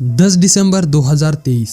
10 December 2023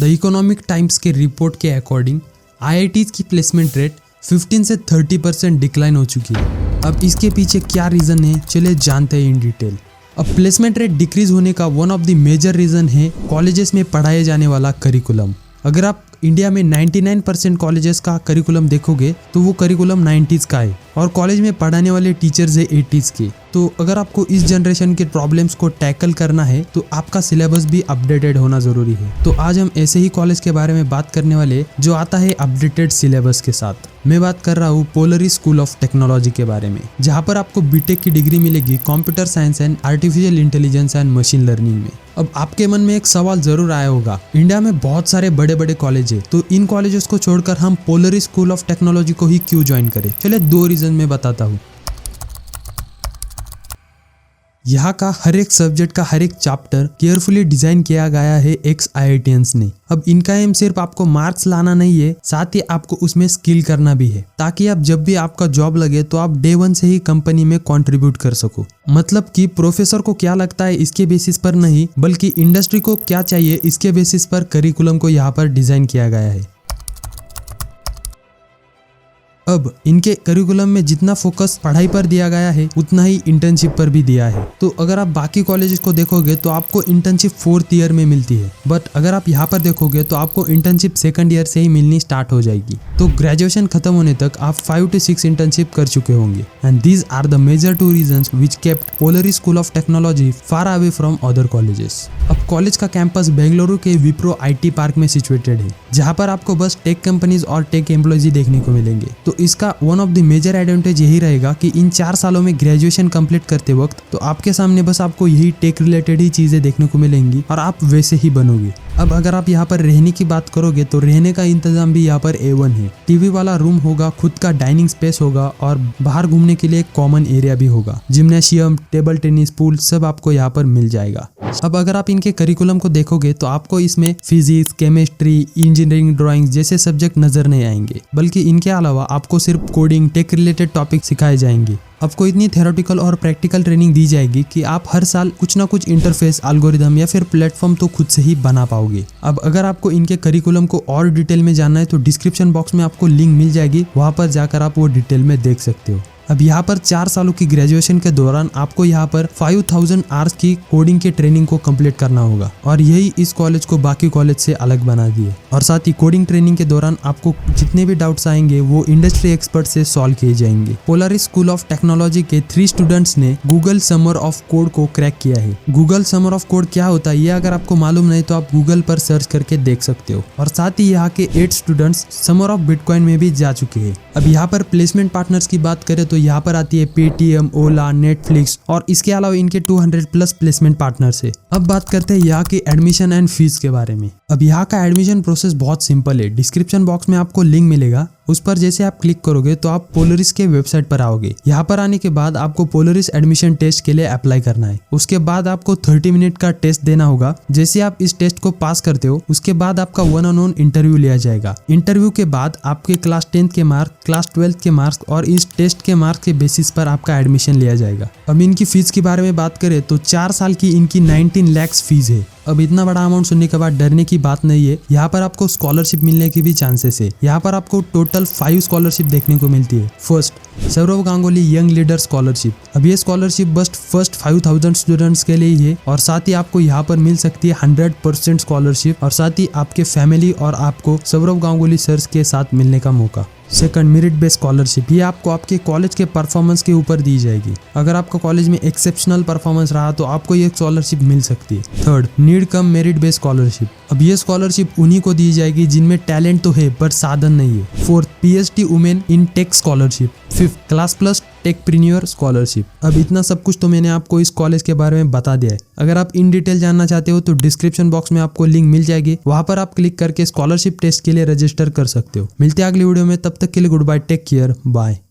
the economic times के report के according IITs की प्लेसमेंट रेट 15 से 30% डिक्लाइन हो चुकी है। अब इसके पीछे क्या रीज़न है, चलिए जानते हैं इन डिटेल। अब प्लेसमेंट रेट डिक्रीज होने का one of the major reason है कॉलेजेस में पढ़ाए जाने वाला करिकुलम। अगर आप इंडिया में 99% कॉलेजेस का करिकुलम देखोगे तो वो करिकुलम 90s का है और कॉलेज में पढ़ाने वाले टीचर्स है 80s के। तो अगर आपको इस जनरेशन के प्रॉब्लम्स को टैकल करना है तो आपका सिलेबस भी अपडेटेड होना जरूरी है। तो आज हम ऐसे ही कॉलेज के बारे में बात करने वाले जो आता है अपडेटेड सिलेबस के साथ। मैं बात कर रहा हूँ पोलरिस स्कूल ऑफ टेक्नोलॉजी के बारे में, जहाँ पर आपको बीटेक की डिग्री मिलेगी computer science and artificial intelligence and machine learning में। अब आपके मन में एक सवाल जरूर आया होगा, इंडिया में बहुत सारे बड़े बड़े कॉलेज है, तो इन कॉलेजेस को छोड़कर हम पोलरिस स्कूल ऑफ टेक्नोलॉजी को ही क्यों ज्वाइन करें। चलिए 2 रीजन मैं बताता हूँ। यहाँ का हर एक सब्जेक्ट का हर एक चैप्टर केयरफुली डिजाइन किया गया है एक्स आईआईटीएंस ने। अब इनका एम सिर्फ आपको मार्क्स लाना नहीं है, साथ ही आपको उसमें स्किल करना भी है, ताकि आप जब भी आपका जॉब लगे तो आप डे 1 से ही कंपनी में कंट्रीब्यूट कर सको। मतलब कि प्रोफेसर को क्या लगता है इसके बेसिस पर नहीं, बल्कि इंडस्ट्री को क्या चाहिए इसके बेसिस पर करिकुलम को यहाँ पर डिजाइन किया गया है। अब इनके करिकुलम में जितना फोकस पढ़ाई पर दिया गया है उतना ही इंटर्नशिप पर भी दिया है। तो अगर आप बाकी कॉलेजेस को देखोगे तो आपको इंटर्नशिप 4th ईयर में मिलती है, बट अगर आप यहाँ पर देखोगे तो आपको इंटर्नशिप 2nd ईयर से ही मिलनी स्टार्ट हो जाएगी। तो ग्रेजुएशन खत्म होने तक आप 5 to 6 इंटर्नशिप कर चुके होंगे। And these are the major 2 reasons which kept Polaris school of technology far away from other colleges. अब कॉलेज का कैंपस बेंगलुरु के विप्रो आईटी पार्क में सिचुएटेड है, जहाँ पर आपको बस टेक कंपनीज और टेक एम्प्लॉयज देखने को मिलेंगे। तो इसका one of the major advantage यही रहेगा कि इन 4 सालों में ग्रेजुएशन कंप्लीट करते वक्त तो आपके सामने बस आपको यही टेक रिलेटेड ही चीजें देखने को मिलेंगी और आप वैसे ही बनोगे। अब अगर आप यहाँ पर रहने की बात करोगे तो रहने का इंतजाम भी यहाँ पर A1 है। टीवी वाला रूम होगा, खुद का डाइनिंग स्पेस होगा और बाहर घूमने के लिए एक कॉमन एरिया भी होगा। जिम्नेशियम, टेबल टेनिस, पूल सब आपको यहाँ पर मिल जाएगा। अब अगर आप इनके करिकुलम को देखोगे तो आपको इसमें फिजिक्स, केमिस्ट्री, इंजीनियरिंग, ड्राइंग जैसे सब्जेक्ट नजर नहीं आएंगे, बल्कि इनके अलावा आपको सिर्फ कोडिंग, टेक रिलेटेड टॉपिक सिखाए जाएंगे। आपको इतनी थ्योरेटिकल और प्रैक्टिकल ट्रेनिंग दी जाएगी कि आप हर साल कुछ ना कुछ इंटरफेस, एल्गोरिदम या फिर प्लेटफॉर्म तो खुद से ही बना पाओगे। अब अगर आपको इनके करिकुलम को और डिटेल में जानना है तो डिस्क्रिप्शन बॉक्स में आपको लिंक मिल जाएगी, वहां पर जाकर आप वो डिटेल में देख सकते हो। अब यहाँ पर 4 सालों की ग्रेजुएशन के दौरान आपको यहाँ पर 5000 आवर्स की कोडिंग के ट्रेनिंग को कंप्लीट करना होगा और यही इस कॉलेज को बाकी कॉलेज से अलग बना दिए। और साथ ही कोडिंग ट्रेनिंग के दौरान आपको जितने भी डाउट्स आएंगे वो इंडस्ट्री एक्सपर्ट से सॉल्व किए जाएंगे। पोलरिस स्कूल ऑफ टेक्नोलॉजी के 3 स्टूडेंट्स ने गूगल समर ऑफ कोड को क्रैक किया है। गूगल समर ऑफ कोड क्या होता है ये अगर आपको मालूम नहीं तो आप गूगल पर सर्च करके देख सकते हो। और साथ ही यहाँ के 8 स्टूडेंट्स समर ऑफ बिटकॉइन में भी जा चुके हैं। अब यहाँ पर प्लेसमेंट पार्टनर्स की बात करें तो यहाँ पर आती है पेटीएम, ओला, नेटफ्लिक्स और इसके अलावा इनके 200+ प्लेसमेंट पार्टनर्स है। अब बात करते हैं यहाँ के एडमिशन एंड फीस के बारे में। अब यहाँ का एडमिशन प्रोसेस बहुत सिंपल है। डिस्क्रिप्शन बॉक्स में आपको लिंक मिलेगा, उस पर जैसे आप क्लिक करोगे तो आप पोलरिस के वेबसाइट पर आओगे। यहाँ पर आने के बाद आपको पोलरिस एडमिशन टेस्ट के लिए अप्लाई करना है। उसके बाद आपको 30 मिनट का टेस्ट देना होगा। जैसे आप इस टेस्ट को पास करते हो उसके बाद आपका 1-on-1 इंटरव्यू लिया जाएगा। इंटरव्यू के बाद आपके क्लास 10th के मार्क्स, क्लास 12th के मार्क्स और इस टेस्ट के मार्क्स के बेसिस पर आपका एडमिशन लिया जाएगा। अब इनकी फीस के बारे में बात करें तो 4 साल की इनकी 19 लाख फीस है। अब इतना बड़ा अमाउंट सुनने के बाद डरने की बात नहीं है। यहाँ पर आपको स्कॉलरशिप मिलने की भी चांसेस है। यहाँ पर आपको टोटल 5 स्कॉलरशिप देखने को मिलती है। First, Sourav Ganguly young leader scholarship. अब ये स्कॉलरशिप बस फर्स्ट 5000 स्टूडेंट्स के लिए ही है और साथ ही आपको यहाँ पर मिल सकती है 100% स्कॉलरशिप और साथ ही आपके फैमिली और आपको सौरव गांगुली सर्स के साथ मिलने का मौका। Second, merit based scholarship. ये आपको आपके कॉलेज के परफॉर्मेंस के ऊपर दी जाएगी। अगर आपका कॉलेज में एक्सेप्शनल परफॉर्मेंस रहा तो आपको ये स्कॉलरशिप मिल सकती है। Third, need cum merit based scholarship. अब ये स्कॉलरशिप उन्हीं को दी जाएगी जिनमें टैलेंट तो है पर साधन नहीं है। Fourth, PhD women in tech scholarship. Fifth, class plus techpreneur scholarship. अब इतना सब कुछ तो मैंने आपको इस कॉलेज के बारे में बता दिया है। अगर आप इन डिटेल जानना चाहते हो तो डिस्क्रिप्शन बॉक्स में आपको लिंक मिल जाएगी, वहां पर आप क्लिक करके स्कॉलरशिप टेस्ट के लिए रजिस्टर कर सकते हो। मिलते हैं अगली वीडियो में, तब तक के लिए good bye, take care, bye.